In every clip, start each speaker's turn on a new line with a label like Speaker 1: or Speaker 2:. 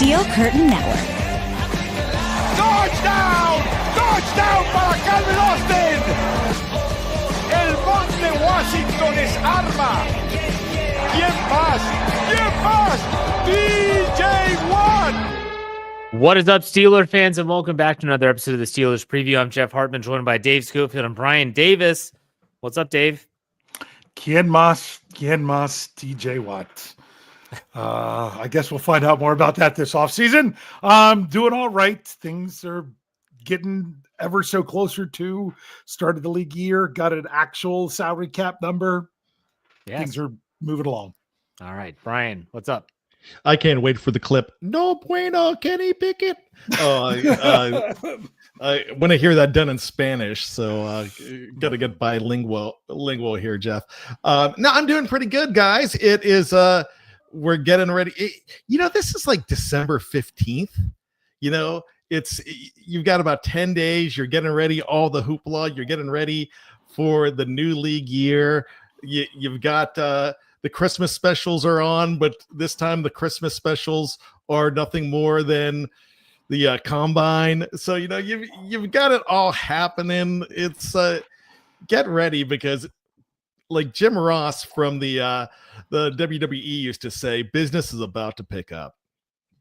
Speaker 1: Steel Curtain Network.
Speaker 2: Touchdown! Touchdown para Calvin Austin! El Monte Washington es arma. ¿Quién más? ¿Quién más? DJ Watt!
Speaker 3: What is up, Steeler fans, and welcome back to another episode of the Steelers Preview. I'm Jeff Hartman, joined by Dave Schofield and Brian Davis. What's up, Dave?
Speaker 4: Quien más, TJ Watt. I guess we'll find out more about that this offseason. I'm doing all right. Things are getting ever so closer to start of the league year. Got an actual salary cap number.
Speaker 3: Yes.
Speaker 4: Things are moving along.
Speaker 3: All right, Brian, what's up?
Speaker 5: I can't wait for the clip. No bueno, Kenny Pickett. I want to hear that done in Spanish, so got to get bilingual here, Jeff. No, I'm doing pretty good, guys. It is we're getting ready. This is like December 15th. You've got about 10 days. You're getting ready, all the hoopla. You're getting ready for the new league year. You've got the Christmas specials are on, but this time the Christmas specials are nothing more than the combine. So, you've got it all happening. It's get ready, because like Jim Ross from the WWE used to say, business is about to pick up.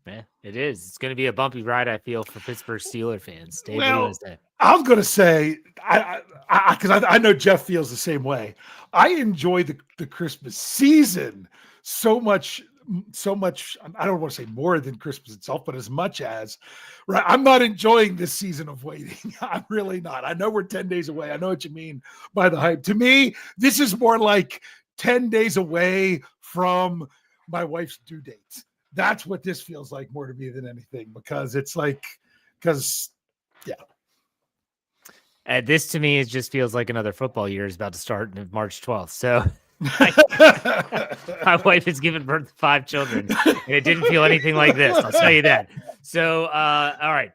Speaker 3: Yeah, it is. It's going to be a bumpy ride, I feel, for Pittsburgh Steelers fans. Dave,
Speaker 4: Well,
Speaker 3: what do you say?
Speaker 4: I was going to say, because I know Jeff feels the same way. I enjoy the Christmas season so much. I don't want to say more than Christmas itself, but as much as, right? I'm not enjoying this season of waiting. I'm really not. I know we're 10 days away. I know what you mean by the hype. To me, this is more like 10 days away from my wife's due date. That's what this feels like more to me than anything, because
Speaker 3: This to me, it just feels like another football year is about to start on March 12th. So my wife has given birth to 5 children, and it didn't feel anything like this. I'll tell you that. So, all right,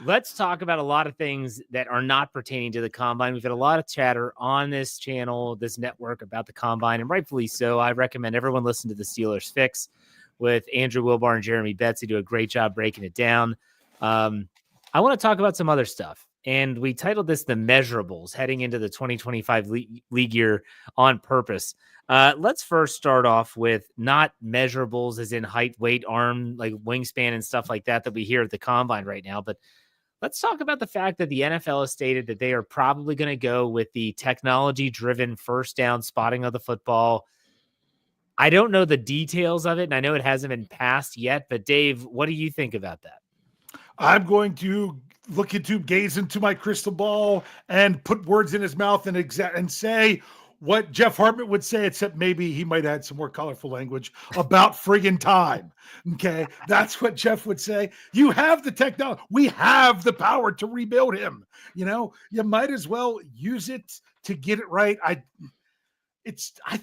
Speaker 3: let's talk about a lot of things that are not pertaining to the combine. We've had a lot of chatter on this channel, this network, about the combine, and rightfully so. I recommend everyone listen to the Steelers Fix with Andrew Wilbar and Jeremy Betts. They do a great job breaking it down. I want to talk about some other stuff. And we titled this The Measurables, heading into the 2025 league year on purpose. Let's first start off with not measurables as in height, weight, arm, like wingspan and stuff like that we hear at the combine right now. But let's talk about the fact that the NFL has stated that they are probably going to go with the technology-driven first down spotting of the football. I don't know the details of it, and I know it hasn't been passed yet. But Dave, what do you think about that?
Speaker 4: I'm going to gaze into my crystal ball and put words in his mouth and say what Jeff Hartman would say, except maybe he might add some more colorful language about friggin' time. Okay. That's what Jeff would say. You have the technology. We have the power to rebuild him. You might as well use it to get it right. I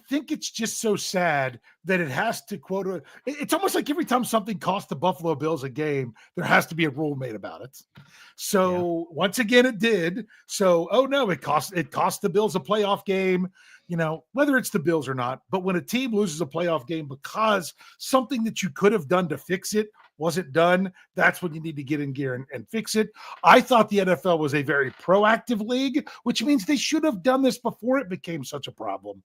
Speaker 4: think it's just so sad that it has to quote. It's almost like every time something costs the Buffalo Bills a game, there has to be a rule made about it. So Once again, it did. So, oh no, it cost the Bills a playoff game, whether it's the Bills or not. But when a team loses a playoff game because something that you could have done to fix it wasn't done, that's when you need to get in gear and fix it. I thought the NFL was a very proactive league, which means they should have done this before it became such a problem.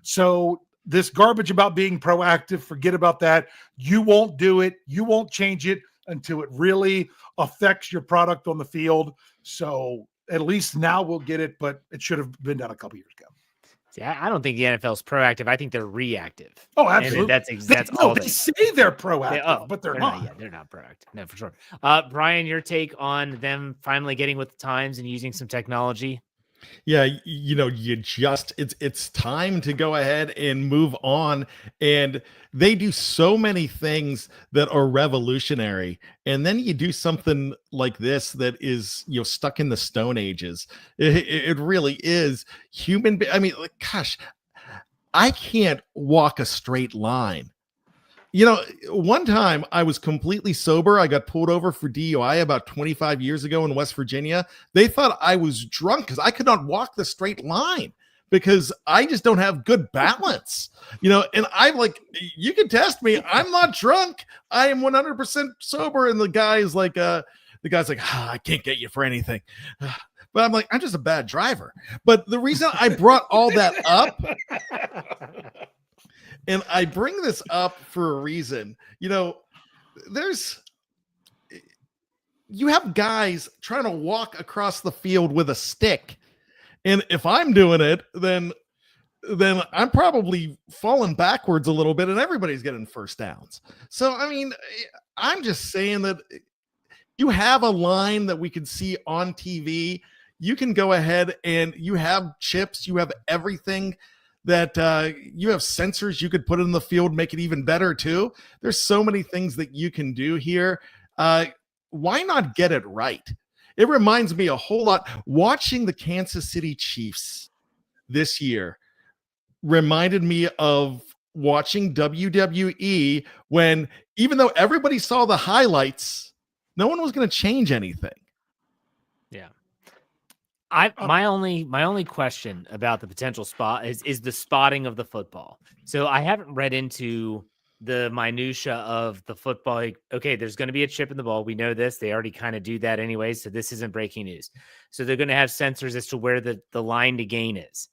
Speaker 4: So this garbage about being proactive, forget about that. You won't do it. You won't change it until it really affects your product on the field. So at least now we'll get it, but it should have been done a couple years ago.
Speaker 3: See, I don't think the NFL is proactive. I think they're reactive.
Speaker 4: Oh, absolutely.
Speaker 3: And that's all
Speaker 4: they say they're proactive, but they're not.
Speaker 3: Yeah, they're not proactive. No, for sure. Brian, your take on them finally getting with the times and using some technology?
Speaker 5: Yeah, it's time to go ahead and move on. And they do so many things that are revolutionary. And then you do something like this that is, stuck in the Stone Ages. It really is human. I mean, gosh, I can't walk a straight line. One time I was completely sober. I got pulled over for DUI about 25 years ago in West Virginia. They thought I was drunk because I could not walk the straight line. because I just don't have good balance, and I'm like, you can test me. I'm not drunk. I am 100% sober. And the guy's like, I can't get you for anything. But I'm like, I'm just a bad driver. But the reason I brought all that up, and I bring this up for a reason, you have guys trying to walk across the field with a stick. And if I'm doing it, then I'm probably falling backwards a little bit and everybody's getting first downs. So, I mean, I'm just saying that you have a line that we can see on TV. You can go ahead and you have chips, you have everything that you have sensors you could put in the field, make it even better too. There's so many things that you can do here. Why not get it right? It reminds me a whole lot. Watching the Kansas City Chiefs this year reminded me of watching WWE when, even though everybody saw the highlights, no one was going to change anything.
Speaker 3: Yeah. My only question about the potential spot is the spotting of the football. So I haven't read into the minutia of the football. Like, okay, there's going to be a chip in the ball. We know this. They already kind of do that anyway, so this isn't breaking news. So they're going to have sensors as to where the line to gain is.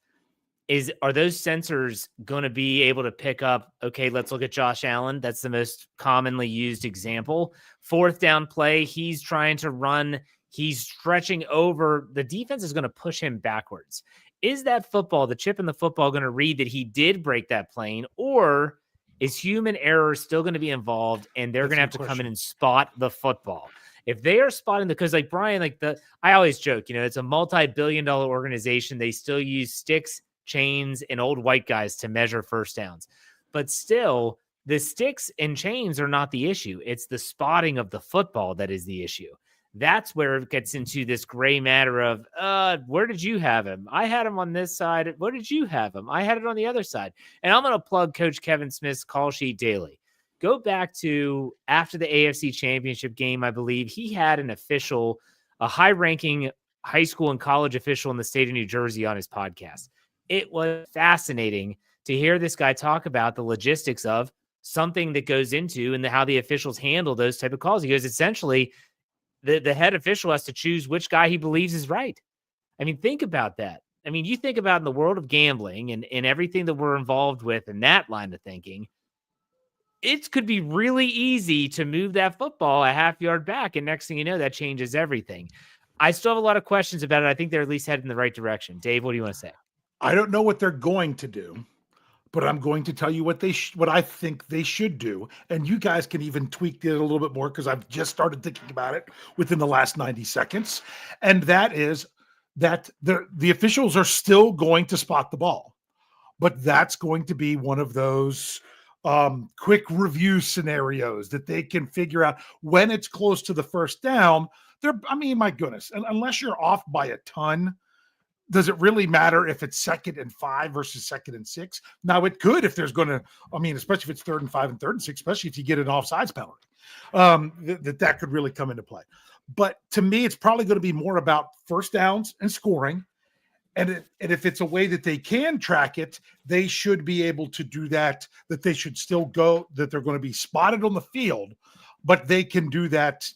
Speaker 3: Are those sensors going to be able to pick up, okay, let's look at Josh Allen. That's the most commonly used example. 4th down play, he's trying to run. He's stretching over. The defense is going to push him backwards. Is that football, the chip in the football, going to read that he did break that plane, or is human error still going to be involved and they're going to have to come in and spot the football? If they are spotting because like Brian, I always joke, it's a multi-billion-dollar organization. They still use sticks, chains, and old white guys to measure first downs. But still, the sticks and chains are not the issue. It's the spotting of the football that is the issue. That's where it gets into this gray matter of, where did you have him? I had him on this side. Where did you have him? I had it on the other side. And I'm going to plug Coach Kevin Smith's call sheet daily. Go back to after the AFC Championship game, I believe he had an official, a high-ranking high school and college official in the state of New Jersey on his podcast. It was fascinating to hear this guy talk about the logistics of something that goes into and how the officials handle those type of calls. He goes, essentially, the head official has to choose which guy he believes is right. I mean, think about that. I mean, you think about in the world of gambling and everything that we're involved with in that line of thinking, it could be really easy to move that football a half yard back. And next thing you know, that changes everything. I still have a lot of questions about it. I think they're at least headed in the right direction. Dave, what do you want to say?
Speaker 4: I don't know what they're going to do, but I'm going to tell you what what I think they should do. And you guys can even tweak it a little bit more because I've just started thinking about it within the last 90 seconds. And that is that the officials are still going to spot the ball, but that's going to be one of those quick review scenarios that they can figure out when it's close to the first down. My goodness, unless you're off by a ton, does it really matter if it's 2nd and 5 versus 2nd and 6? Now it could if there's going to, especially if it's 3rd and 5 and 3rd and 6, especially if you get an offsides penalty, that could really come into play. But to me, it's probably going to be more about first downs and scoring. And if it's a way that they can track it, they should be able to do that they should still go, that they're going to be spotted on the field, but they can do that,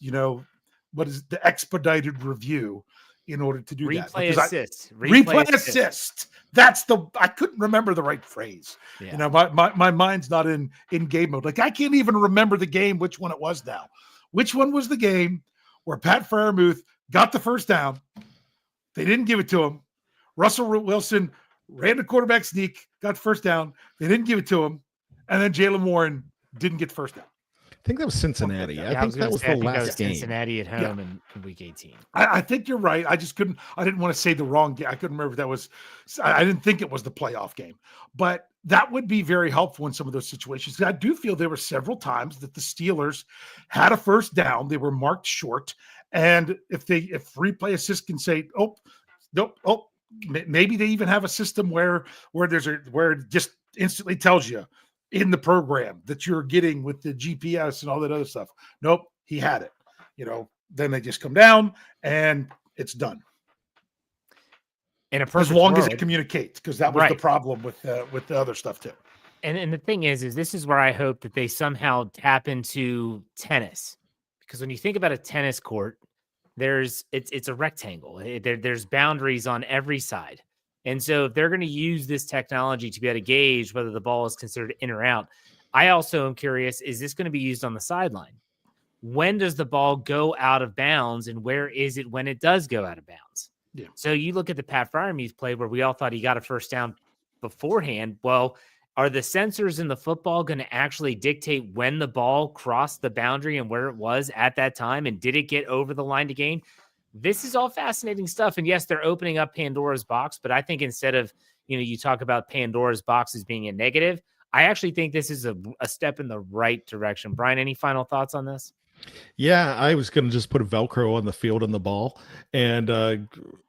Speaker 4: what is the expedited review in order to do that. Replay assist. That's I couldn't remember the right phrase. Yeah. My mind's not in game mode. Like I can't even remember the game, which one it was now. Which one was the game where Pat Freiermuth got the first down? They didn't give it to him. Russell Wilson ran the quarterback sneak, got the first down. They didn't give it to him. And then Jaylen Warren didn't get the first down.
Speaker 5: I think that was Cincinnati. I think that was the last game.
Speaker 3: Cincinnati at home in week 18.
Speaker 4: I think you're right. I didn't want to say the wrong game. I couldn't remember if that was, I didn't think it was the playoff game. But that would be very helpful in some of those situations. I do feel there were several times that the Steelers had a first down. They were marked short. And if replay assist can say, maybe they even have a system where it just instantly tells you in the program that you're getting with the GPS and all that other stuff. Nope, he had it. Then they just come down and it's done.
Speaker 3: In a
Speaker 4: as
Speaker 3: perfect
Speaker 4: long as
Speaker 3: world.
Speaker 4: it communicates, because that was the
Speaker 3: Right.
Speaker 4: problem with the other stuff too.
Speaker 3: And the thing is this is where I hope that they somehow tap into tennis, because when you think about a tennis court, it's a rectangle. There's boundaries on every side, and so if they're going to use this technology to be able to gauge whether the ball is considered in or out, I also am curious: is this going to be used on the sideline? When does the ball go out of bounds, and where is it when it does go out of bounds?
Speaker 4: Yeah.
Speaker 3: So you look at the Pat Fryermuth play where we all thought he got a first down beforehand. Well, are the sensors in the football going to actually dictate when the ball crossed the boundary and where it was at that time? And did it get over the line to gain? This is all fascinating stuff. And yes, they're opening up Pandora's box, but I think instead of, you talk about Pandora's box as being a negative, I actually think this is a step in the right direction. Brian, any final thoughts on this?
Speaker 5: Yeah, I was going to just put a Velcro on the field and the ball, and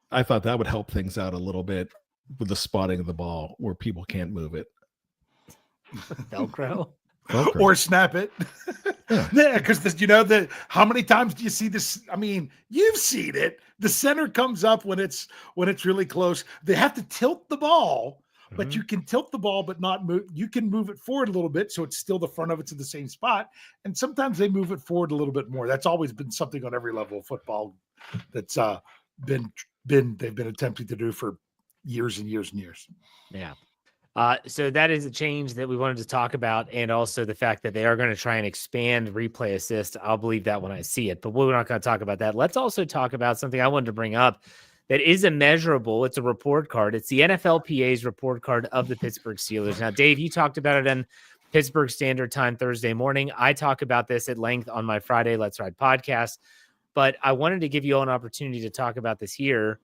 Speaker 5: I thought that would help things out a little bit with the spotting of the ball where people can't move it.
Speaker 3: Velcro?
Speaker 4: Or snap it. Yeah, because how many times do you see this? I mean, you've seen it. The center comes up when it's really close. They have to tilt the ball, but you can tilt the ball but not move. You can move it forward a little bit so it's still the front of it's in the same spot. And sometimes they move it forward a little bit more. That's always been something on every level of football that's they've been attempting to do for years and years and years.
Speaker 3: Yeah. So that is a change that we wanted to talk about, and also the fact that they are going to try and expand replay assist. I'll believe that when I see it, but we're not going to talk about that. Let's also talk about something I wanted to bring up that is a measurable. It's a report card. It's the NFLPA's report card of the Pittsburgh Steelers. Now, Dave, you talked about it on Pittsburgh Standard Time Thursday morning. I talk about this at length on my Friday Let's Ride podcast, but I wanted to give you all an opportunity to talk about this here.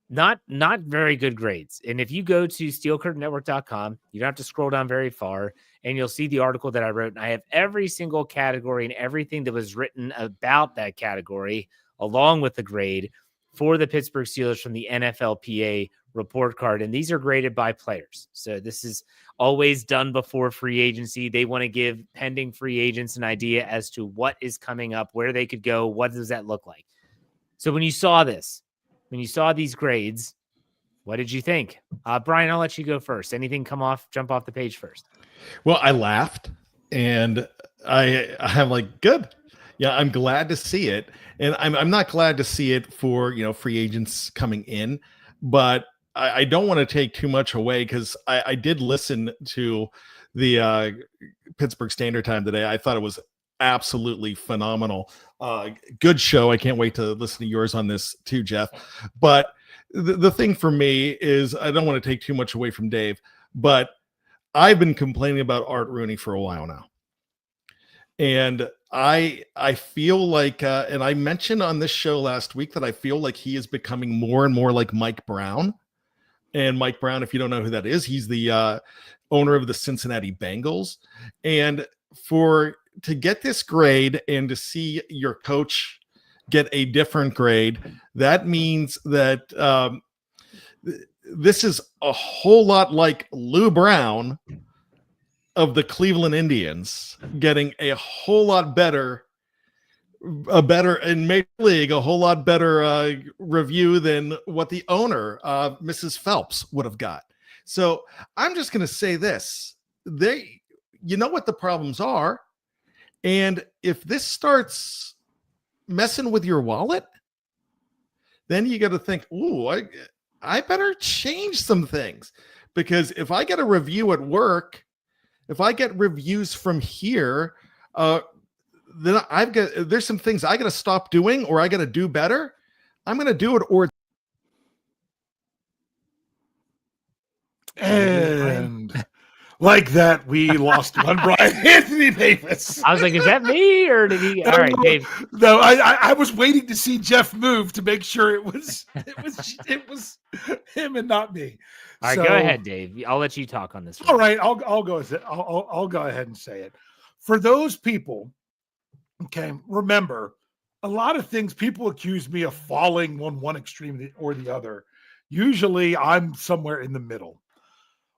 Speaker 3: Not very good grades. And if you go to steelcurtainnetwork.com, you don't have to scroll down very far, and you'll see the article that I wrote. And I have every single category and everything that was written about that category, along with the grade for the Pittsburgh Steelers from the NFLPA report card. And these are graded by players. So this is always done before free agency. They want to give pending free agents an idea as to what is coming up, where they could go, what does that look like. So when you saw this, when you saw these grades, what did you think? Brian, I'll let you go first. Anything jump off the page first?
Speaker 5: Well, I laughed, and I'm like, good. Yeah, I'm glad to see it. And I'm not glad to see it for, free agents coming in, but I don't want to take too much away, because I did listen to the Pittsburgh Standard Time today. I thought it was absolutely phenomenal. Good show. I can't wait to listen to yours on this too, Jeff. But the thing for me is, I don't want to take too much away from Dave, but I've been complaining about Art Rooney for a while now. And I feel like, and I mentioned on this show last week that I feel like he is becoming more and more like Mike Brown. And Mike Brown, if you don't know who that is, he's the owner of the Cincinnati Bengals. And to get this grade and to see your coach get a different grade, that means that this is a whole lot like Lou Brown of the Cleveland Indians getting a whole lot better in Major League, a whole lot better review than what the owner, Mrs. Phelps, would have got. So I'm just going to say this. You know what the problems are. And if this starts messing with your wallet, then you got to think, ooh, I better change some things. Because if I get a review at work, if I get reviews from here, then there's some things I got to stop doing, or I got to do better. I'm going to do it.
Speaker 4: And like that, we lost one Brian Anthony Davis.
Speaker 3: I was like, is that me, or did he? All right, Dave.
Speaker 4: No, I was waiting to see Jeff move to make sure it was him and not me.
Speaker 3: All right, go ahead, Dave. I'll let you talk on this one.
Speaker 4: All right, I'll go ahead and say it. For those people, okay, remember, a lot of things people accuse me of falling on one extreme or the other. Usually I'm somewhere in the middle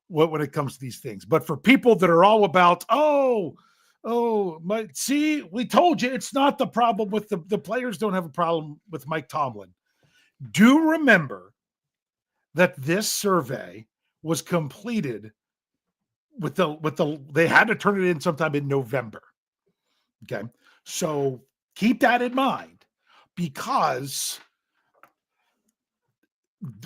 Speaker 4: when it comes to these things. But for people that are all about, we told you it's not the problem with the players don't have a problem with Mike Tomlin. Do remember that this survey was completed they had to turn it in sometime in November. Okay. So keep that in mind, because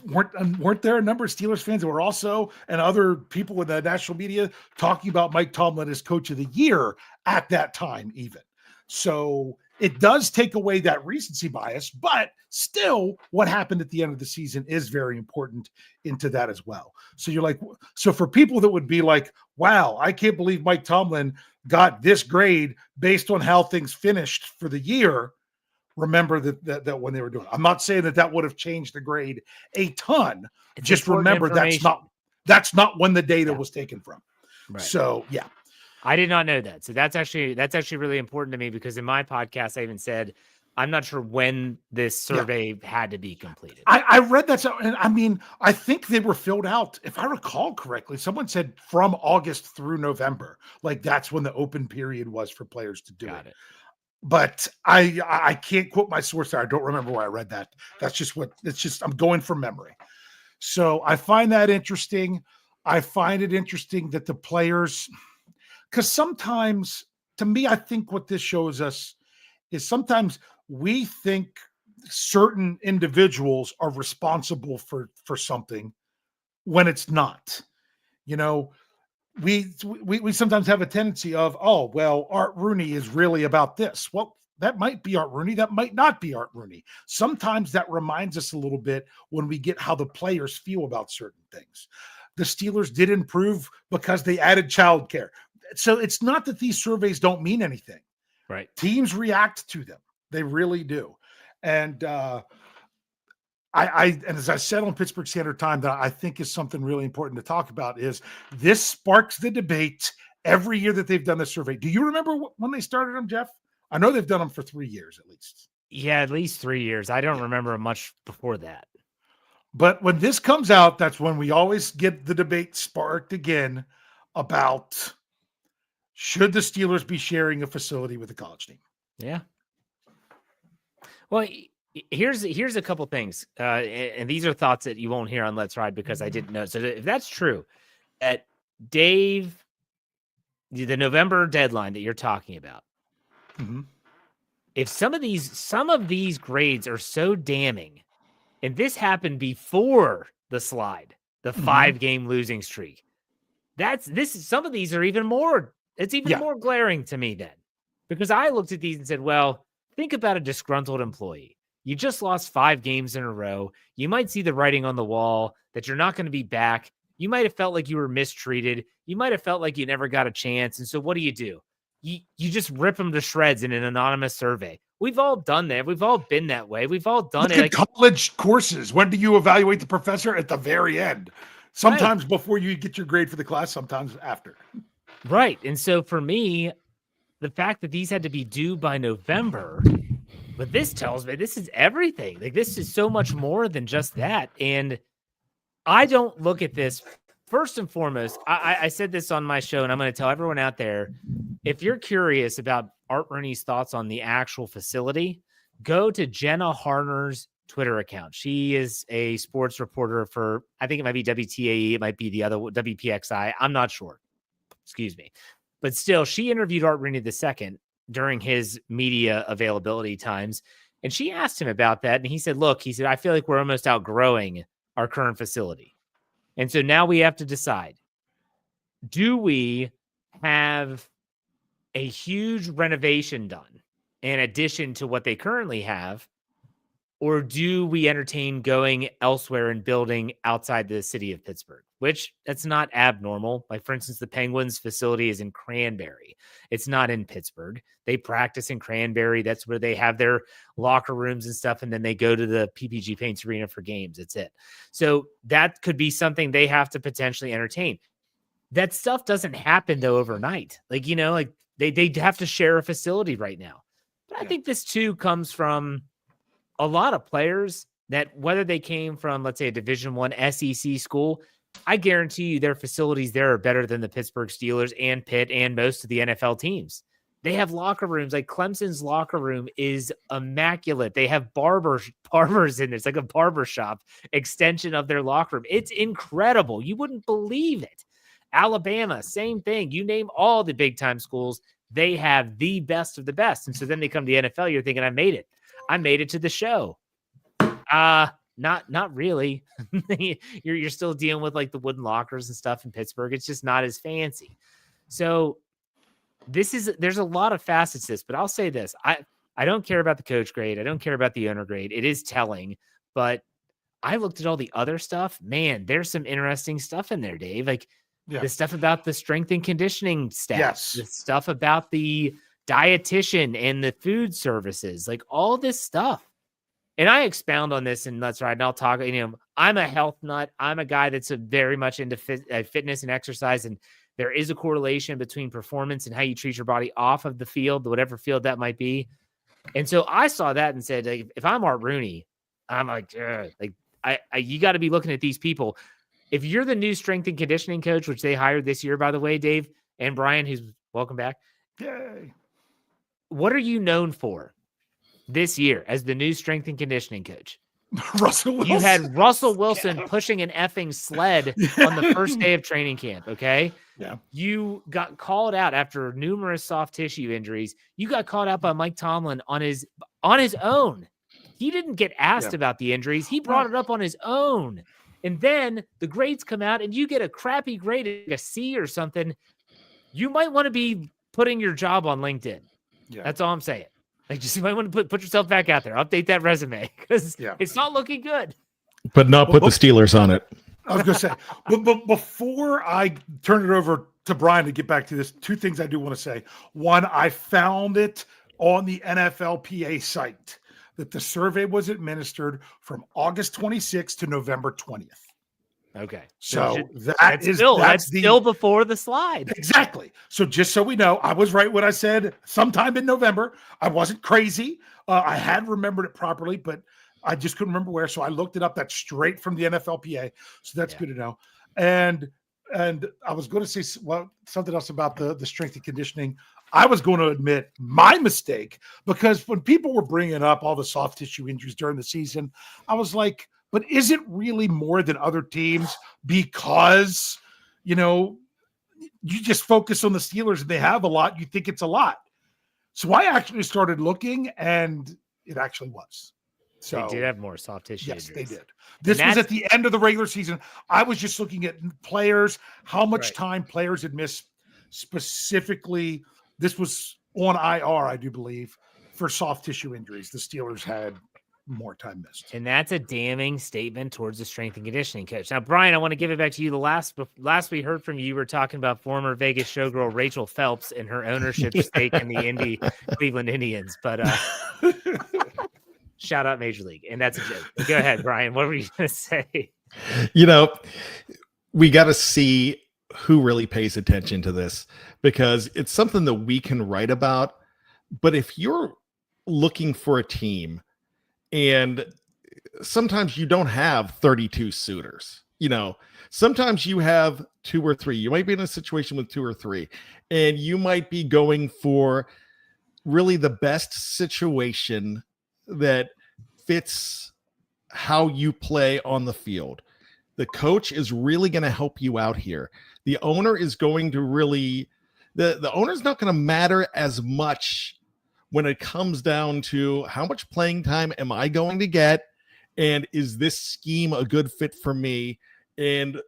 Speaker 4: weren't there a number of Steelers fans that were also, and other people in the national media, talking about Mike Tomlin as coach of the year at that time even. So it does take away that recency bias, but still what happened at the end of the season is very important into that as well. So you're like, so for people that would be like, wow, I can't believe Mike Tomlin got this grade based on how things finished for the year, remember that when they were doing it. I'm not saying that would have changed the grade a ton.
Speaker 3: It's
Speaker 4: just remember that's not when the data was taken from. Right. So yeah.
Speaker 3: I did not know that. So that's actually really important to me, because in my podcast I even said I'm not sure when this survey had to be completed.
Speaker 4: I read that, and I mean, I think they were filled out, if I recall correctly. Someone said from August through November, like that's when the open period was for players to do it. But I can't quote my source there. I don't remember where I read that. I'm going from memory. So I find that interesting. I find it interesting that the players, because sometimes, to me, I think what this shows us is sometimes we think certain individuals are responsible for something when it's not. You know, we sometimes have a tendency of, oh, well, Art Rooney is really about this. Well, that might be Art Rooney. That might not be Art Rooney. Sometimes that reminds us a little bit when we get how the players feel about certain things. The Steelers did improve because they added childcare. So it's not that these surveys don't mean anything.
Speaker 3: Right.
Speaker 4: Teams react to them. They really do. And and as I said on Pittsburgh Standard Time, that I think is something really important to talk about, is this sparks the debate every year that they've done this survey. Do you remember when they started them, Jeff? I know they've done them for 3 years at least.
Speaker 3: Yeah, at least 3 years. I don't remember much before that.
Speaker 4: But when this comes out, that's when we always get the debate sparked again about, should the Steelers be sharing a facility with a college team?
Speaker 3: Yeah. Well, here's a couple things, and these are thoughts that you won't hear on Let's Ride because I didn't know. So if that's true, at Dave, the November deadline that you're talking about, if some of these grades are so damning, and this happened before the slide, the 5-game losing streak, some of these are even more. It's even more glaring to me then, because I looked at these and said, well, think about a disgruntled employee. You just lost 5 games in a row. You might see the writing on the wall that you're not going to be back. You might have felt like you were mistreated. You might have felt like you never got a chance. And so what do? You just rip them to shreds in an anonymous survey. We've all done that. We've all been that way. We've all done it.
Speaker 4: College courses. When do you evaluate the professor? At the very end. Sometimes before you get your grade for the class, sometimes after.
Speaker 3: Right. And so for me, the fact that these had to be due by November, but this tells me this is everything. Like, this is so much more than just that. And I don't look at this, first and foremost, I said this on my show, and I'm going to tell everyone out there, if you're curious about Art Rooney's thoughts on the actual facility, go to Jenna Harner's Twitter account. She is a sports reporter for, I think it might be WTAE, it might be the other WPXI. I'm not sure. Excuse me. But still, she interviewed Art Rooney II during his media availability times. And she asked him about that. And he said, look, I feel like we're almost outgrowing our current facility. And so now we have to decide, do we have a huge renovation done in addition to what they currently have, or do we entertain going elsewhere and building outside the city of Pittsburgh, which that's not abnormal. Like, for instance, the Penguins facility is in Cranberry. It's not in Pittsburgh. They practice in Cranberry. That's where they have their locker rooms and stuff. And then they go to the PPG Paints Arena for games. That's it. So that could be something they have to potentially entertain. That stuff doesn't happen though overnight. Like, like they have to share a facility right now. But I think this too comes from a lot of players that, whether they came from, let's say, a Division I SEC school, I guarantee you their facilities there are better than the Pittsburgh Steelers and Pitt and most of the NFL teams. They have locker rooms. Like Clemson's locker room is immaculate. They have barbers in there. It's like a barber shop extension of their locker room. It's incredible. You wouldn't believe it. Alabama, same thing. You name all the big time schools, they have the best of the best. And so then they come to the NFL. You're thinking, I made it. I made it to the show. Not really. You're still dealing with like the wooden lockers and stuff in Pittsburgh. It's just not as fancy. So there's a lot of facets to this, but I'll say this. I don't care about the coach grade. I don't care about the owner grade. It is telling, but I looked at all the other stuff. Man, there's some interesting stuff in there, Dave. Like the stuff about the strength and conditioning staff, the stuff about the dietitian and the food services, like all this stuff. And I expound on this, and that's right. And I'll talk, I'm a health nut. I'm a guy that's very much into fitness and exercise. And there is a correlation between performance and how you treat your body off of the field, whatever field that might be. And so I saw that and said, like, if I'm Art Rooney, I'm like, you got to be looking at these people. If you're the new strength and conditioning coach, which they hired this year, by the way, Dave and Brian, who's welcome back.
Speaker 4: Yay.
Speaker 3: What are you known for this year as the new strength and conditioning coach?
Speaker 4: Russell Wilson.
Speaker 3: You had Russell Wilson pushing an effing sled on the first day of training camp. Okay.
Speaker 4: Yeah.
Speaker 3: You got called out after numerous soft tissue injuries. You got called out by Mike Tomlin on his own. He didn't get asked about the injuries. He brought it up on his own. And then the grades come out and you get a crappy grade, a C or something. You might want to be putting your job on LinkedIn. Yeah. That's all I'm saying. Like, just you might want to put yourself back out there. Update that resume because it's not looking good.
Speaker 5: But not put the Steelers on it.
Speaker 4: I was going to say, but before I turn it over to Brian to get back to this, two things I do want to say. One, I found it on the NFLPA site that the survey was administered from August 26th to November 20th.
Speaker 3: Okay.
Speaker 4: So
Speaker 3: that's still before the slide.
Speaker 4: Exactly. So just so we know, I was right when I said sometime in November. I wasn't crazy. I had remembered it properly, but I just couldn't remember where. So I looked it up. That's straight from the NFLPA. So that's good to know. And I was going to say something else about the strength and conditioning. I was going to admit my mistake because when people were bringing up all the soft tissue injuries during the season, I was like, but is it really more than other teams because, you just focus on the Steelers and they have a lot. You think it's a lot. So I actually started looking and it actually was. So
Speaker 3: they did have more soft tissue injuries.
Speaker 4: Yes, they did. This was at the end of the regular season. I was just looking at players, how much time players had missed specifically. This was on IR, I do believe, for soft tissue injuries. The Steelers had more time missed.
Speaker 3: And that's a damning statement towards the strength and conditioning coach. Now, Brian, I want to give it back to you. The last we heard from you, were talking about former Vegas showgirl Rachel Phelps and her ownership stake in the Cleveland Indians. But shout out Major League. And that's a joke. Go ahead, Brian. What were you going to say?
Speaker 5: We got to see who really pays attention to this because it's something that we can write about. But if you're looking for a team, and sometimes you don't have 32 suitors, sometimes you have 2 or 3. You might be in a situation with 2 or 3, and you might be going for really the best situation that fits how you play on the field. The coach is really going to help you out here. The owner is going to really, the owner's not going to matter as much when it comes down to how much playing time am I going to get, and is this scheme a good fit for me, and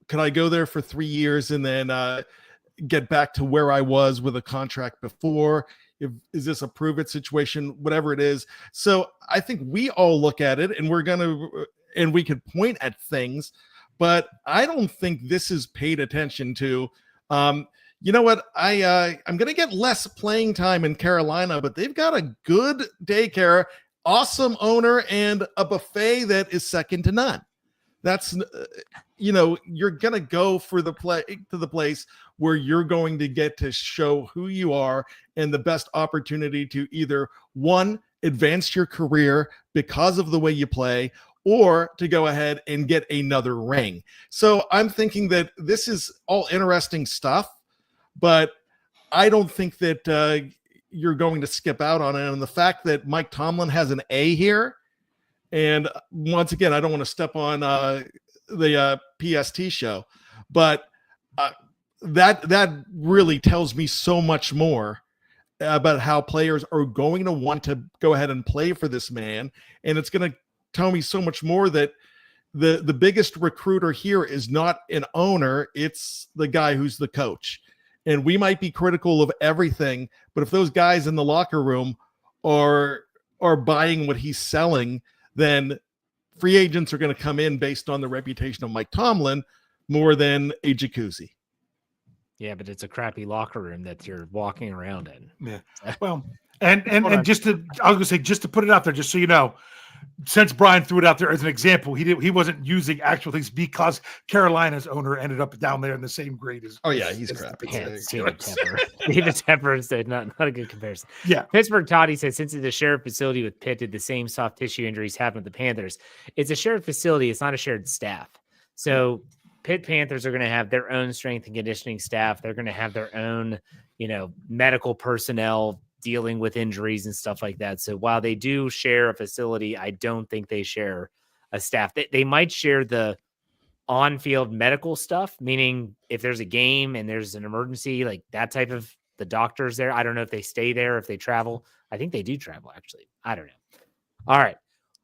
Speaker 5: can I go there for 3 years and then get back to where I was with a contract before? Is this a prove it situation, whatever it is? So I think we all look at it and we could point at things, but I don't think this is paid attention to. You know what? I'm going to get less playing time in Carolina, but they've got a good daycare, awesome owner, and a buffet that is second to none. That's, you're going to go for the place where you're going to get to show who you are and the best opportunity to either, one, advance your career because of the way you play, or to go ahead and get another ring. So I'm thinking that this is all interesting stuff. But I don't think that you're going to skip out on it. And the fact that Mike Tomlin has an A here, and once again, I don't want to step on the PST show, but that really tells me so much more about how players are going to want to go ahead and play for this man. And it's going to tell me so much more that the biggest recruiter here is not an owner, it's the guy who's the coach. And we might be critical of everything, but if those guys in the locker room are buying what he's selling, then free agents are going to come in based on the reputation of Mike Tomlin more than a jacuzzi.
Speaker 3: Yeah, but it's a crappy locker room that you're walking around in.
Speaker 4: Yeah. Well, and just to, I was gonna say, just to put it out there, just so you know, since Brian threw it out there as an example, he wasn't using actual things because Carolina's owner ended up down there in the same grade as.
Speaker 5: Oh yeah, he's crappy.
Speaker 3: David Tepper. David Tepper said not a good comparison.
Speaker 4: Yeah.
Speaker 3: Pittsburgh Toddy said since it's a shared facility with Pitt, did the same soft tissue injuries happen with the Panthers? It's a shared facility. It's not a shared staff. So Pitt Panthers are going to have their own strength and conditioning staff. They're going to have their own, medical personnel dealing with injuries and stuff like that. So while they do share a facility, I don't think they share a staff. They might share the on-field medical stuff, meaning if there's a game and there's an emergency, like that type of the doctors there. I don't know if they stay there, if they travel. I think they do travel, actually. I don't know. All right.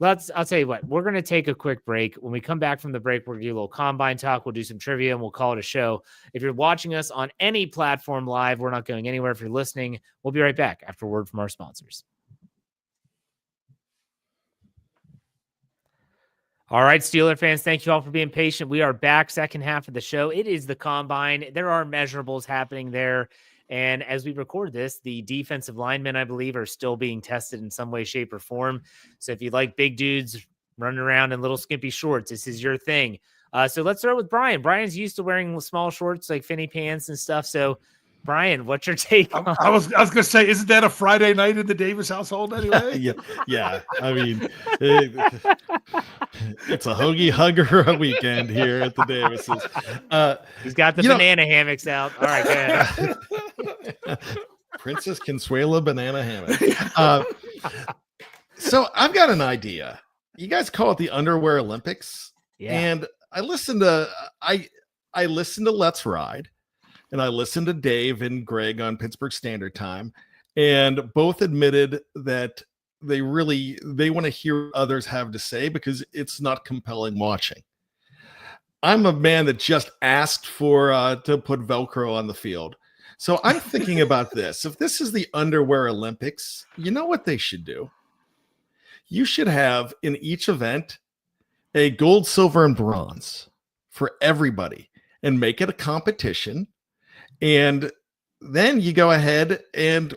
Speaker 3: I'll tell you what, we're going to take a quick break. When we come back from the break, we're going to do a little combine talk. We'll do some trivia and we'll call it a show. If you're watching us on any platform live, we're not going anywhere. If you're listening, we'll be right back after a word from our sponsors. All right, Steeler fans, thank you all for being patient. We are back, second half of the show. It is the combine. There are measurables happening there. And as we record this, the defensive linemen, I believe, are still being tested in some way, shape, or form. So if you like big dudes running around in little skimpy shorts, this is your thing. So let's start with Brian. Brian's used to wearing small shorts like finny pants and stuff. So, Brian, what's your take?
Speaker 4: I was going to say, isn't that a Friday night in the Davis household anyway?
Speaker 5: yeah. I mean, it's a hoagie hugger weekend here at the Davises.
Speaker 3: He's got the banana hammocks out. All right, go ahead.
Speaker 5: Princess Consuela banana hammock. So I've got an idea. You guys call it the Underwear Olympics.
Speaker 3: Yeah.
Speaker 5: And I listened to Let's Ride, and I listened to Dave and Greg on Pittsburgh Standard Time, and both admitted that they want to hear what others have to say because it's not compelling watching. I'm a man that just asked for to put Velcro on the field. So I'm thinking about this. If this is the Underwear Olympics, you know what they should do? You should have in each event a gold, silver, and bronze for everybody and make it a competition. And then you go ahead and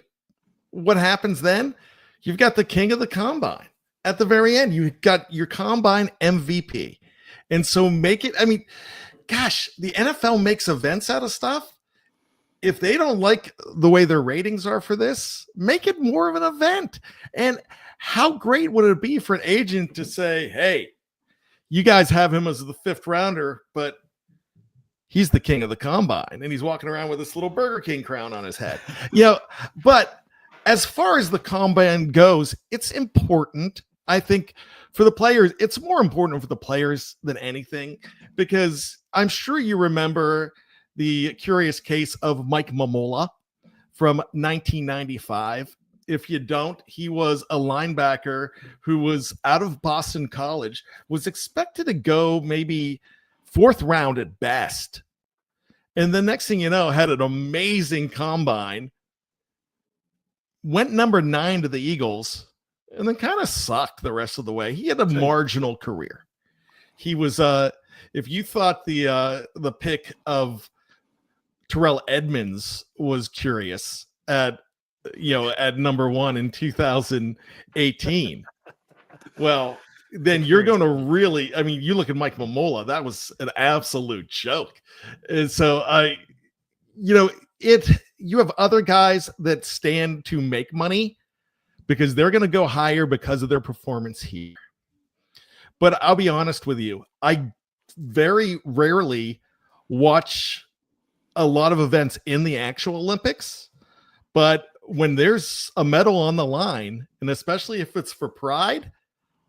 Speaker 5: what happens then? You've got the king of the combine at the very end. You've got your combine MVP. And so make it, I mean, gosh, the NFL makes events out of stuff. If they don't like the way their ratings are for this, make it more of an event. And how great would it be for an agent to say, hey, you guys have him as the 5th rounder, but he's the king of the combine. And he's walking around with this little Burger King crown on his head. But as far as the combine goes, it's important. I think for the players, it's more important for the players than anything, because I'm sure you remember the curious case of Mike Mamola from 1995. If you don't, he was a linebacker who was out of Boston College, was expected to go maybe 4th round at best. And the next thing you know, had an amazing combine, went number 9 to the Eagles, and then kind of sucked the rest of the way. He had a marginal career. He was, if you thought the pick of Terrell Edmonds was curious at number 1 in 2018, well, then you're going to really, I mean, you look at Mike Mamola, that was an absolute joke. And so you have other guys that stand to make money because they're going to go higher because of their performance here. But I'll be honest with you, I very rarely watch a lot of events in the actual Olympics. But when there's a medal on the line, and especially if it's for pride,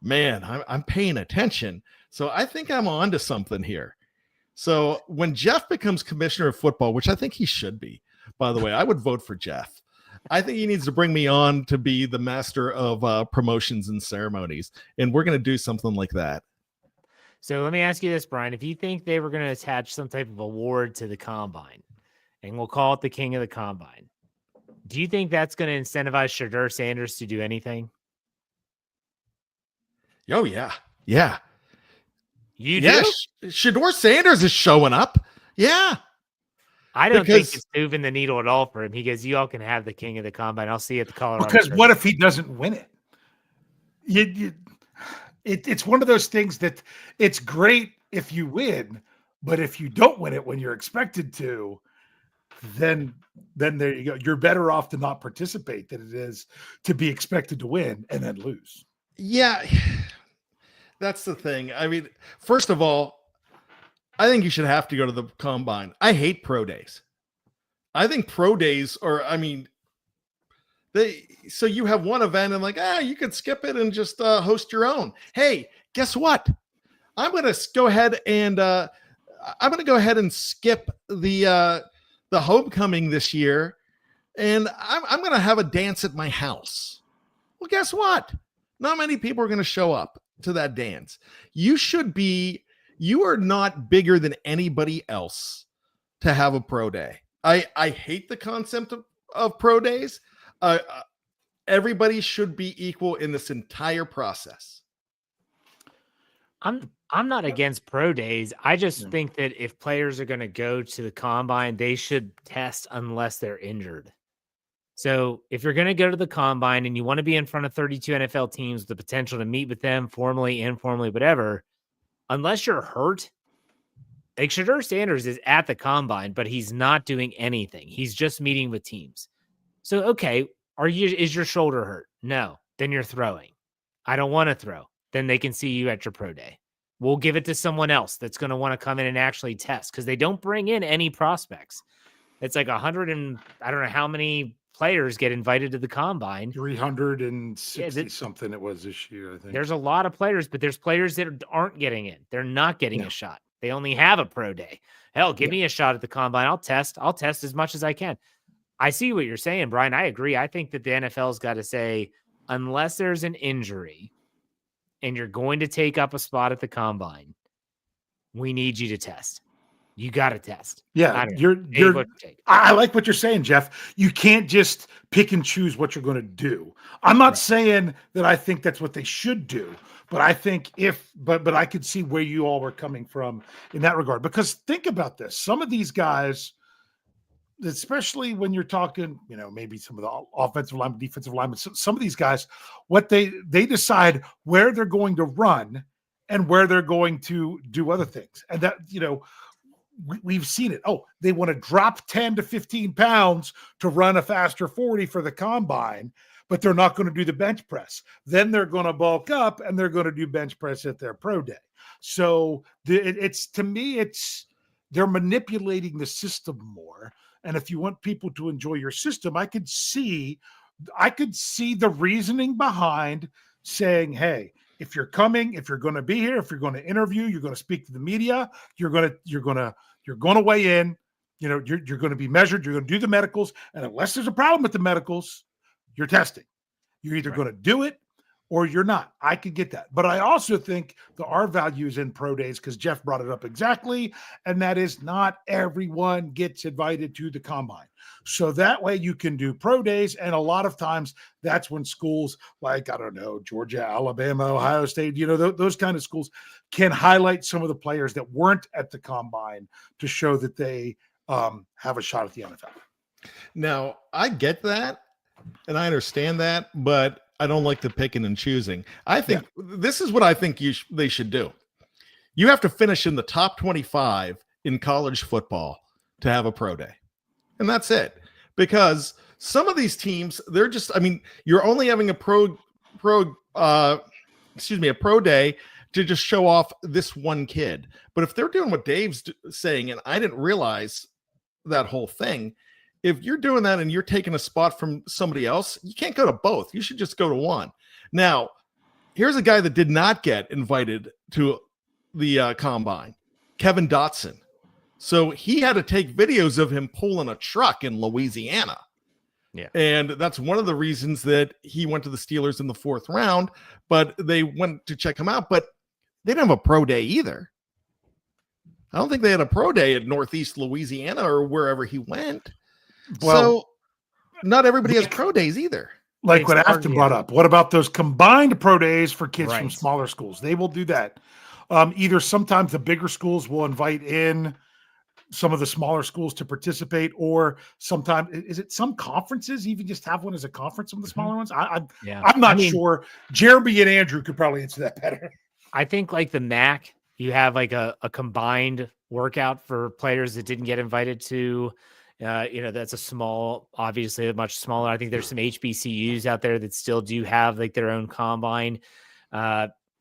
Speaker 5: man, I'm paying attention. So I think I'm on to something here. So when Jeff becomes commissioner of football, which I think he should be, by the way, I would vote for Jeff. I think he needs to bring me on to be the master of promotions and ceremonies. And we're going to do something like that.
Speaker 3: So let me ask you this, Brian. If you think they were going to attach some type of award to the combine, and we'll call it the King of the Combine, do you think that's going to incentivize Shedeur Sanders to do anything?
Speaker 5: Oh, yeah. Yeah.
Speaker 3: You
Speaker 5: yeah,
Speaker 3: do?
Speaker 5: Shedeur Sanders is showing up. Yeah.
Speaker 3: I don't think it's moving the needle at all for him. He goes, you all can have the King of the Combine. I'll see you at the Colorado.
Speaker 4: Because what if he doesn't win it? It's one of those things that it's great if you win, but if you don't win it when you're expected to, then there you go. You're better off to not participate than it is to be expected to win and then lose.
Speaker 5: Yeah, that's the thing. I mean, first of all, I think you should have to go to the combine. I hate pro days. I think pro days are, I mean, so you have one event and like, you could skip it and just host your own. Hey, guess what? I'm going to go ahead and skip the homecoming this year, and I'm going to have a dance at my house. Well, guess what? Not many people are going to show up to that dance. You are not bigger than anybody else to have a pro day. I hate the concept of pro days. Everybody should be equal in this entire process.
Speaker 3: I'm not against pro days. I just think that if players are going to go to the combine, they should test unless they're injured. So if you're going to go to the combine and you want to be in front of 32 NFL teams with the potential to meet with them formally, informally, whatever, unless you're hurt, like Shedeur Sanders is at the combine, but he's not doing anything. He's just meeting with teams. So, okay, is your shoulder hurt? No. Then you're throwing. I don't want to throw. Then they can see you at your pro day. We'll give it to someone else that's going to want to come in and actually test, because they don't bring in any prospects. It's like 100 and I don't know how many players get invited to the combine.
Speaker 4: 360 something it was this year, I think.
Speaker 3: There's a lot of players, but there's players that aren't getting in. They're not getting a shot. They only have a pro day. Hell, give me a shot at the combine. I'll test as much as I can. I see what you're saying, Brian. I agree. I think that the NFL's got to say, unless there's an injury and you're going to take up a spot at the combine, we need you to test. You got to test.
Speaker 4: Yeah, I like what you're saying, Jeff. You can't just pick and choose what you're going to do. I'm not saying that I think that's what they should do, but I think but I could see where you all were coming from in that regard. Because think about this. Some of these guys, especially when you're talking, maybe some of the offensive linemen, defensive linemen, some of these guys, what they decide where they're going to run and where they're going to do other things. And that, we've seen it. Oh, they want to drop 10 to 15 pounds to run a faster 40 for the combine, but they're not going to do the bench press. Then they're going to bulk up and they're going to do bench press at their pro day. So to me, they're manipulating the system more. And if you want people to enjoy your system, I could see the reasoning behind saying, hey, if you're coming, if you're going to be here, if you're going to interview, you're going to speak to the media, you're going to weigh in, you're going to be measured, you're going to do the medicals. And unless there's a problem with the medicals, you're testing. You're either going to do it or you're not. I could get that. But I also think the R value is in pro days, because Jeff brought it up exactly. And that is, not everyone gets invited to the combine. So that way you can do pro days. And a lot of times that's when schools like, I don't know, Georgia, Alabama, Ohio State, those kind of schools can highlight some of the players that weren't at the combine to show that they have a shot at the NFL.
Speaker 5: Now, I get that and I understand that, but I don't like the picking and choosing. I think this is what I think they should do. You have to finish in the top 25 in college football to have a pro day. And that's it. Because some of these teams, you're only having a pro day to just show off this one kid. But if they're doing what Dave's saying, and I didn't realize that whole thing, if you're doing that and you're taking a spot from somebody else, you can't go to both. You should just go to one. Now, here's a guy that did not get invited to the combine, Kevin Dotson. So he had to take videos of him pulling a truck in Louisiana.
Speaker 3: Yeah.
Speaker 5: And that's one of the reasons that he went to the Steelers in the 4th round, but they went to check him out, but they didn't have a pro day either. I don't think they had a pro day at Northeast Louisiana or wherever he went. Well, so not everybody has pro days either.
Speaker 4: Like what Afton brought up. What about those combined pro days for kids from smaller schools? They will do that. Either sometimes the bigger schools will invite in some of the smaller schools to participate, or sometimes is it some conferences even just have one as a conference, some of the smaller ones? I'm not sure. Jeremy and Andrew could probably answer that better.
Speaker 3: I think like the MAC, you have like a combined workout for players that didn't get invited to. That's a small, obviously a much smaller. I think there's some HBCUs out there that still do have like their own combine.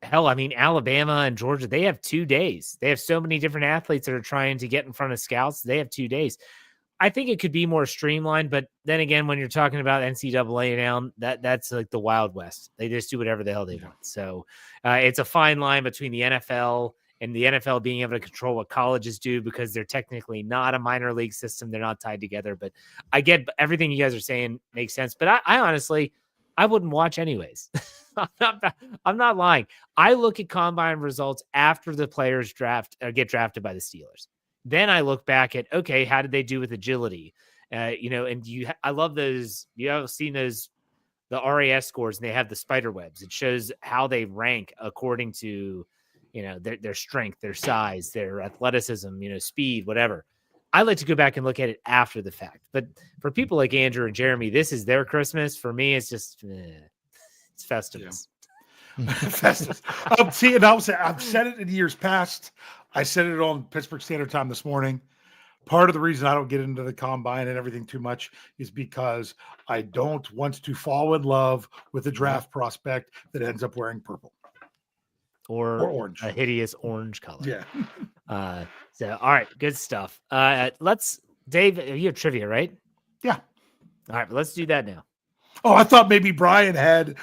Speaker 3: Hell, I mean, Alabama and Georgia, they have 2 days. They have so many different athletes that are trying to get in front of scouts. They have 2 days. I think it could be more streamlined, but then again, when you're talking about NCAA now, that's like the Wild West. They just do whatever the hell they want. So it's a fine line between the NFL and the NFL being able to control what colleges do, because they're technically not a minor league system. They're not tied together, but I get everything you guys are saying makes sense. But I honestly, I wouldn't watch anyways. I'm not lying. I look at combine results after the players get drafted by the Steelers. Then I look back at, okay, how did they do with agility? And I love those. You have seen those, the RAS scores, and they have the spider webs. It shows how they rank according to, their strength, their size, their athleticism, speed, whatever. I like to go back and look at it after the fact. But for people like Andrew and Jeremy, this is their Christmas. For me, it's just, it's Festivus.
Speaker 4: Yeah. Festivus. See, and I've said it in years past. I said it on Pittsburgh Standard Time this morning. Part of the reason I don't get into the combine and everything too much is because I don't want to fall in love with a draft prospect that ends up wearing purple.
Speaker 3: Or
Speaker 4: orange,
Speaker 3: a hideous orange color.
Speaker 4: Yeah.
Speaker 3: So, all right, good stuff. Dave, you have trivia, right?
Speaker 4: Yeah.
Speaker 3: All right, let's do that now.
Speaker 4: Oh, I thought maybe Brian had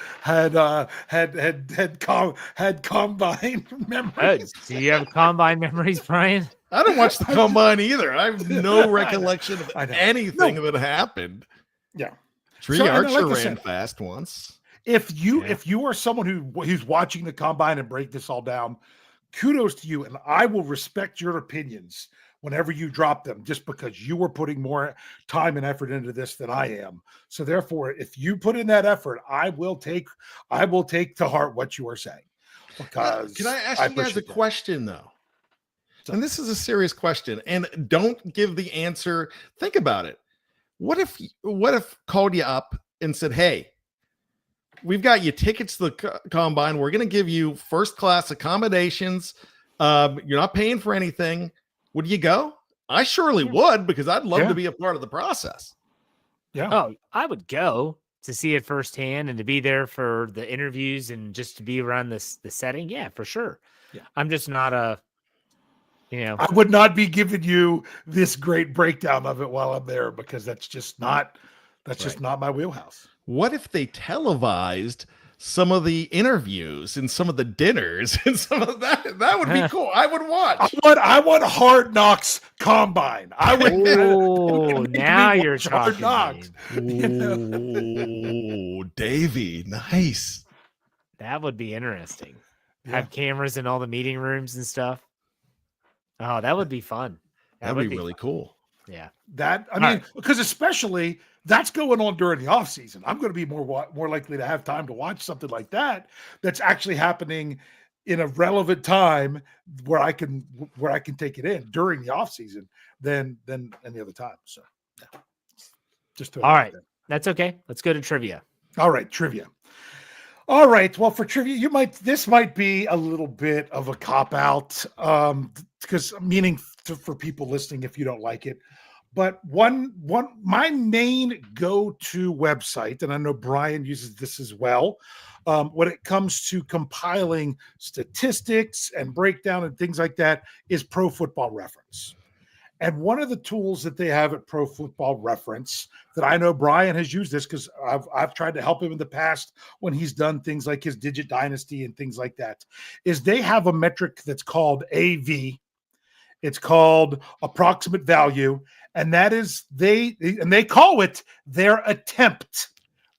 Speaker 4: combine memories.
Speaker 3: Do you have combine memories, Brian?
Speaker 5: I don't watch the combine either. I have no recollection of anything that happened.
Speaker 4: Yeah.
Speaker 5: Tree Archer ran fast once.
Speaker 4: If you are someone who's watching the combine and break this all down, kudos to you, and I will respect your opinions whenever you drop them, just because you were putting more time and effort into this than I am. So therefore, if you put in that effort, I will take to heart what you are saying. Because
Speaker 5: can I ask you guys a question though? And this is a serious question, and don't give the answer. Think about it. What if called you up and said, "Hey, we've got you tickets to the combine. We're going to give you first class accommodations. You're not paying for anything. Would you go?" I surely would, because I'd love to be a part of the process.
Speaker 4: Yeah.
Speaker 3: Oh, I would go to see it firsthand and to be there for the interviews and just to be around the setting. Yeah, for sure.
Speaker 4: Yeah.
Speaker 3: I'm just not
Speaker 4: I would not be giving you this great breakdown of it while I'm there, because that's just not my wheelhouse.
Speaker 5: What if they televised some of the interviews and some of the dinners and some of that? That would be cool. I would watch.
Speaker 4: I want Hard Knocks combine. I would.
Speaker 3: Oh, now you're talking.
Speaker 4: Knocks.
Speaker 5: Oh, Davey, nice.
Speaker 3: That would be interesting. Have cameras in all the meeting rooms and stuff. Oh, that would be fun.
Speaker 5: That would be really cool.
Speaker 3: Yeah.
Speaker 4: Because especially that's going on during the off season. I'm going to be more likely to have time to watch something like that that's actually happening in a relevant time where I can take it in during the off season than any other time. So, yeah.
Speaker 3: All right. That's okay. Let's go to trivia.
Speaker 4: All right, trivia. All right. Well, for trivia, this might be a little bit of a cop out, because for people listening, if you don't like it, but my main go-to website, and I know Brian uses this as well, when it comes to compiling statistics and breakdown and things like that, is Pro Football Reference. And one of the tools that they have at Pro Football Reference that I know Brian has used this because I've tried to help him in the past when he's done things like his Digit Dynasty and things like that, is they have a metric that's called AV. It's called approximate value, and that is they call it their attempt.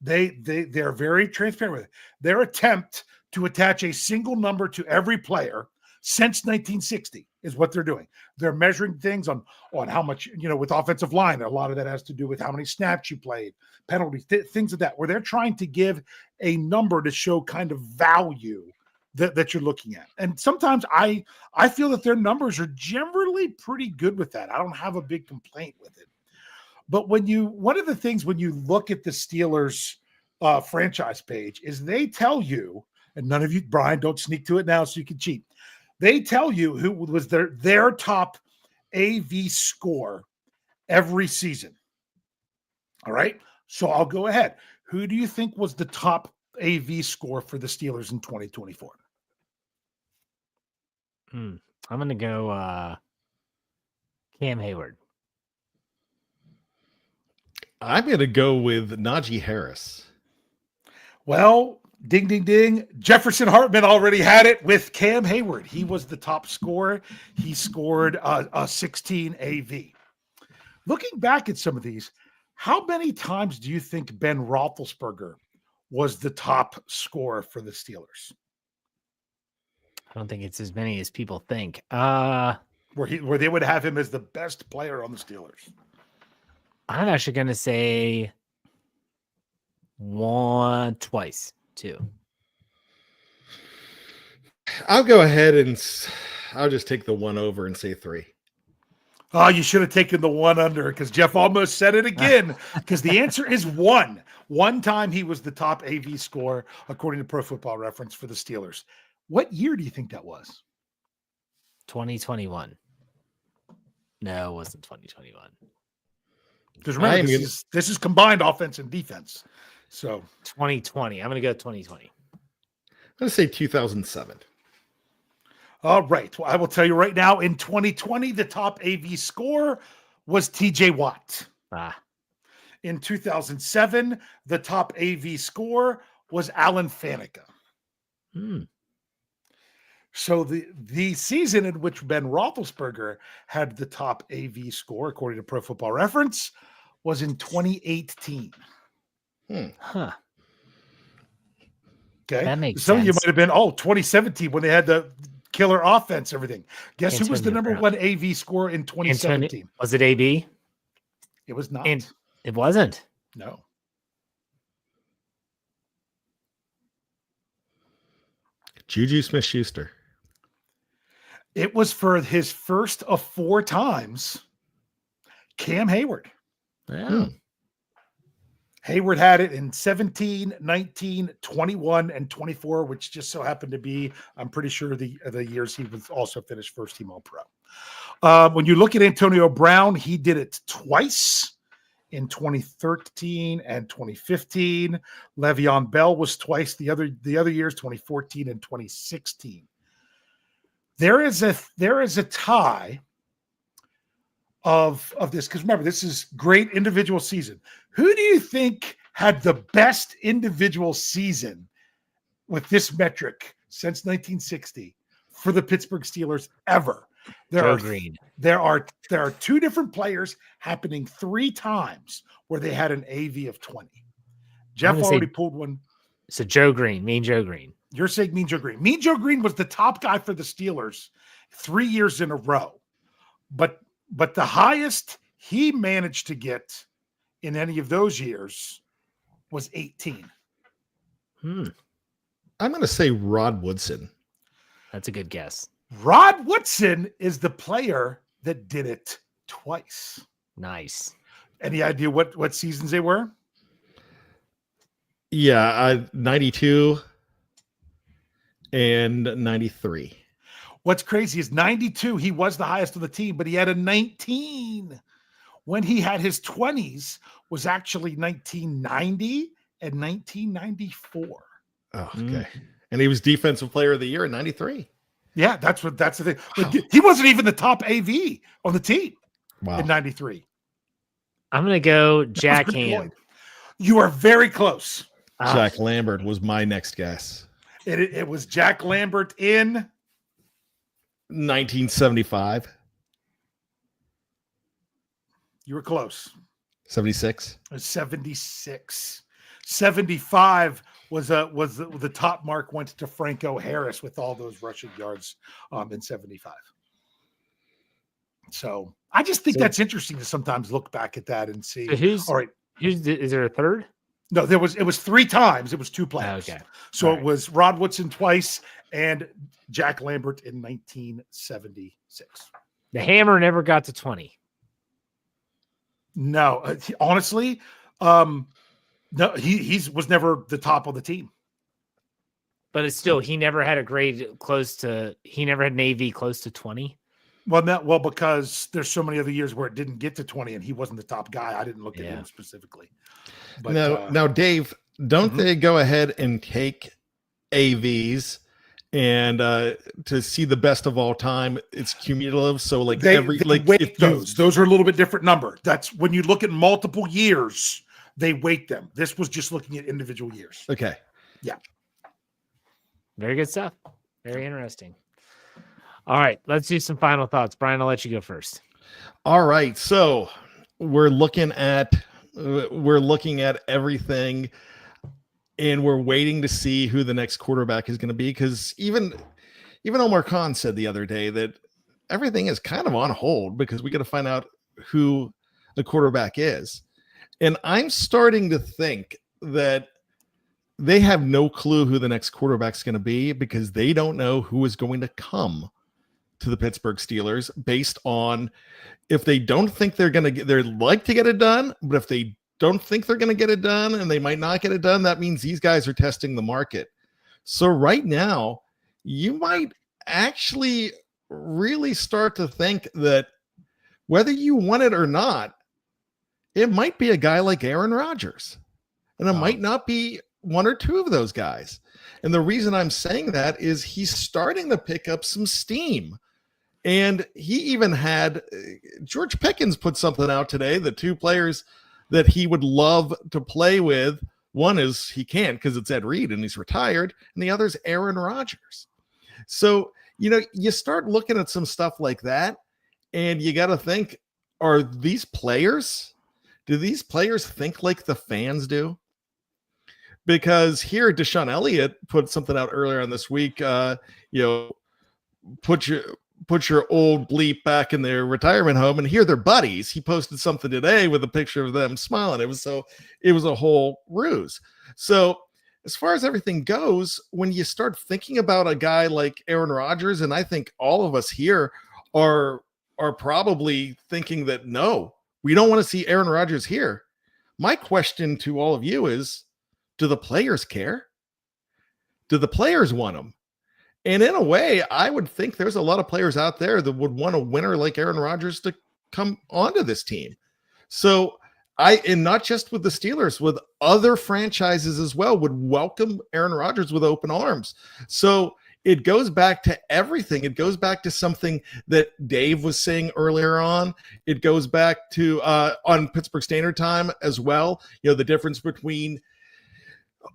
Speaker 4: They're very transparent with it. Their attempt to attach a single number to every player since 1960 is what they're doing. They're measuring things on how much, with offensive line. A lot of that has to do with how many snaps you played, penalties, things like that, where they're trying to give a number to show kind of value that you're looking at. And sometimes I feel that their numbers are generally pretty good with that. I don't have a big complaint with it. But one of the things when you look at the Steelers franchise page is they tell you, and none of you, Brian, don't sneak to it now so you can cheat. They tell you who was their top AV score every season. All right. So I'll go ahead. Who do you think was the top AV score for the Steelers in 2024?
Speaker 3: I'm going to go Cam Hayward.
Speaker 5: I'm going to go with Najee Harris.
Speaker 4: Well, ding, ding, ding. Jefferson Hartman already had it with Cam Hayward. He was the top scorer. He scored a 16 AV. Looking back at some of these, how many times do you think Ben Roethlisberger was the top scorer for the Steelers?
Speaker 3: I don't think it's as many as people think.
Speaker 4: Where they would have him as the best player on the Steelers.
Speaker 3: I'm actually going to say twice, too.
Speaker 5: I'll go ahead and I'll just take the one over and say 3.
Speaker 4: Oh, you should have taken the one under because Jeff almost said it again because the answer is 1. One time he was the top AV scorer according to Pro Football Reference for the Steelers. What year do you think that was?
Speaker 3: 2021. No, it wasn't 2021.
Speaker 4: Because remember, this is combined offense and defense. So
Speaker 3: 2020. I'm going to go 2020.
Speaker 5: I'm going to say 2007.
Speaker 4: All right. Well, I will tell you right now, in 2020, the top AV score was TJ Watt. In 2007, the top AV score was Alan Faneca. So the season in which Ben Roethlisberger had the top AV score, according to Pro Football Reference, was in 2018.
Speaker 3: Huh.
Speaker 4: Okay.
Speaker 3: That makes
Speaker 4: Some
Speaker 3: sense.
Speaker 4: of you might have been, 2017 when they had the killer offense, everything. Guess who was the number one AV score in 2017?
Speaker 3: Was it AB?
Speaker 4: It was not.
Speaker 3: It wasn't.
Speaker 4: No.
Speaker 5: Juju Smith-Schuster.
Speaker 4: It was for his first of 4 times, Cam Hayward.
Speaker 3: Yeah.
Speaker 4: Hayward had it in 17, 19, 21, and 24, which just so happened to be, I'm pretty sure, the years he was also finished first team All-Pro. When you look at Antonio Brown, he did it twice in 2013 and 2015. Le'Veon Bell was twice the other years, 2014 and 2016. There is a tie of this, because remember, this is great individual season. Who do you think had the best individual season with this metric since 1960 for the Pittsburgh Steelers ever?
Speaker 3: Joe Green.
Speaker 4: There are 2 different players happening 3 times where they had an AV of 20. Jeff already pulled one.
Speaker 3: So Joe Green, Mean Joe Green.
Speaker 4: You're saying Mean Joe Green. Mean Joe Green was the top guy for the Steelers 3 years in a row. But the highest he managed to get in any of those years was 18.
Speaker 5: I'm going to say Rod Woodson.
Speaker 3: That's a good guess.
Speaker 4: Rod Woodson is the player that did it twice.
Speaker 3: Nice.
Speaker 4: Any idea what seasons they were?
Speaker 5: Yeah, 92 and 93.
Speaker 4: What's crazy is 92, he was the highest on the team, but he had a 19. When he had his 20s was actually 1990 and 1994.
Speaker 5: Oh, okay. And he was defensive player of the year in 93.
Speaker 4: Yeah, that's the thing. Wow. He wasn't even the top AV on the team.
Speaker 5: Wow.
Speaker 4: in 93.
Speaker 3: I'm going to go Jack
Speaker 4: Pretty
Speaker 3: Ham.
Speaker 4: Lloyd. You are very close.
Speaker 5: Jack Lambert was my next guess.
Speaker 4: It was Jack Lambert in
Speaker 5: 1975.
Speaker 4: You were close.
Speaker 5: 76.
Speaker 4: 76. 75 was the top mark went to Franco Harris with all those rushing yards in 75. So I just think that's interesting to sometimes look back at that and see.
Speaker 3: So
Speaker 4: all right.
Speaker 3: Is there a third?
Speaker 4: No, it was 3 times. It was 2 players.
Speaker 3: Okay.
Speaker 4: So
Speaker 3: All
Speaker 4: it
Speaker 3: right.
Speaker 4: was Rod Woodson twice and Jack Lambert in 1976.
Speaker 3: The Hammer never got to 20.
Speaker 4: No, honestly, no, he was never the top of the team.
Speaker 3: But it's still, he never had a grade he never had an AV close to 20.
Speaker 4: Well, because there's so many other years where it didn't get to 20 and he wasn't the top guy. I didn't look at him specifically. But
Speaker 5: Now, Dave, don't
Speaker 4: Mhm.
Speaker 5: they go ahead and take AVs and to see the best of all time? It's cumulative. So like
Speaker 4: they
Speaker 5: like
Speaker 4: weight
Speaker 5: if you-
Speaker 4: those are a little bit different number. That's when you look at multiple years, they weight them. This was just looking at individual years.
Speaker 5: Okay.
Speaker 3: Very good stuff. Very interesting. All right, let's do some final thoughts. Brian, I'll let you go first.
Speaker 5: All right. So we're looking at everything, and we're waiting to see who the next quarterback is going to be, because even Omar Khan said the other day that everything is kind of on hold because we got to find out who the quarterback is. And I'm starting to think that they have no clue who the next quarterback's going to be, because they don't know who is going to come to the Pittsburgh Steelers based on if they don't think they're going to get, they'd like to get it done, but if they don't think they're going to get it done and they might not get it done, that means these guys are testing the market. So right now, you might actually really start to think that whether you want it or not, it might be a guy like Aaron Rodgers, and it might not be one or two of those guys. And the reason I'm saying that is he's starting to pick up some steam. And he even had George Pickens put something out today, the 2 players that he would love to play with. One is he can't because it's Ed Reed and he's retired, and the other is Aaron Rodgers. So, you start looking at some stuff like that, and you got to think, do these players think like the fans do? Because here, Deshaun Elliott put something out earlier on this week, put your old bleep back in their retirement home, and here they're buddies. He posted something today with a picture of them smiling. It was a whole ruse. So as far as everything goes, when you start thinking about a guy like Aaron Rodgers, and I think all of us here are probably thinking that, no, we don't want to see Aaron Rodgers here. My question to all of you is, do the players care? Do the players want him? And in a way, I would think there's a lot of players out there that would want a winner like Aaron Rodgers to come onto this team. So and not just with the Steelers, with other franchises as well, would welcome Aaron Rodgers with open arms. So it goes back to everything. It goes back to something that Dave was saying earlier on. It goes back to on Pittsburgh Standard Time as well. The difference between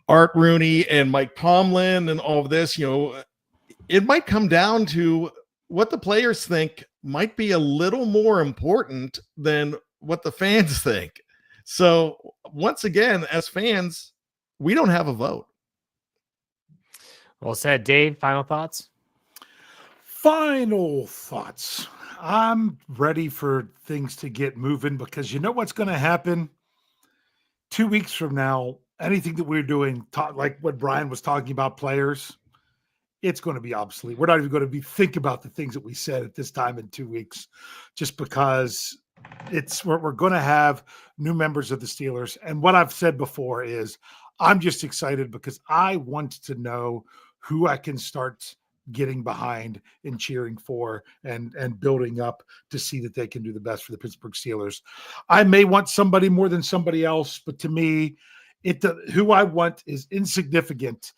Speaker 5: Art Rooney and Mike Tomlin and all of this, it might come down to what the players think might be a little more important than what the fans think. So once again, as fans, we don't have a vote.
Speaker 3: Well said. Dave, final thoughts?
Speaker 4: Final thoughts. I'm ready for things to get moving, because you know what's going to happen 2 weeks from now. Anything that we're doing, like what Brian was talking about, players, it's going to be obsolete. We're not even going to think about the things that we said at this time in 2 weeks, just because we're going to have new members of the Steelers. And what I've said before is I'm just excited because I want to know who I can start getting behind and cheering for and building up to see that they can do the best for the Pittsburgh Steelers. I may want somebody more than somebody else, but to me, who I want is insignificant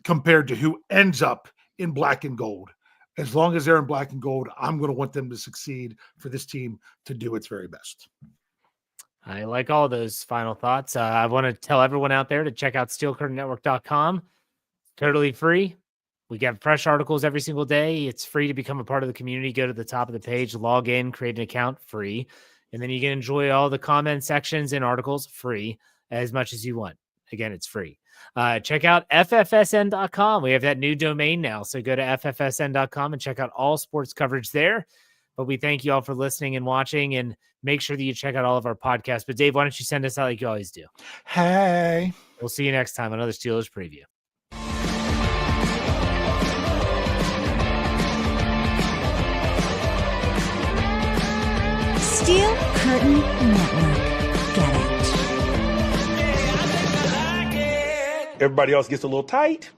Speaker 4: compared to who ends up in black and gold. as long as they're in black and gold, I'm going to want them to succeed, for this team to do its very best.
Speaker 3: I like all those final thoughts. I want to tell everyone out there to check out steelcurtainnetwork.com. Totally free. We get fresh articles every single day. It's free to become a part of the community. Go to the top of the page, log in, create an account, free. And then you can enjoy all the comment sections and articles free as much as you want. Again, it's free. Check out ffsn.com. We have that new domain now. So go to ffsn.com and check out all sports coverage there. But we thank you all for listening and watching, and make sure that you check out all of our podcasts. But Dave, why don't you send us out like you always do?
Speaker 4: Hey.
Speaker 3: We'll see you next time on another Steelers preview.
Speaker 1: Steel Curtain Network. Get it.
Speaker 6: Everybody else gets a little tight.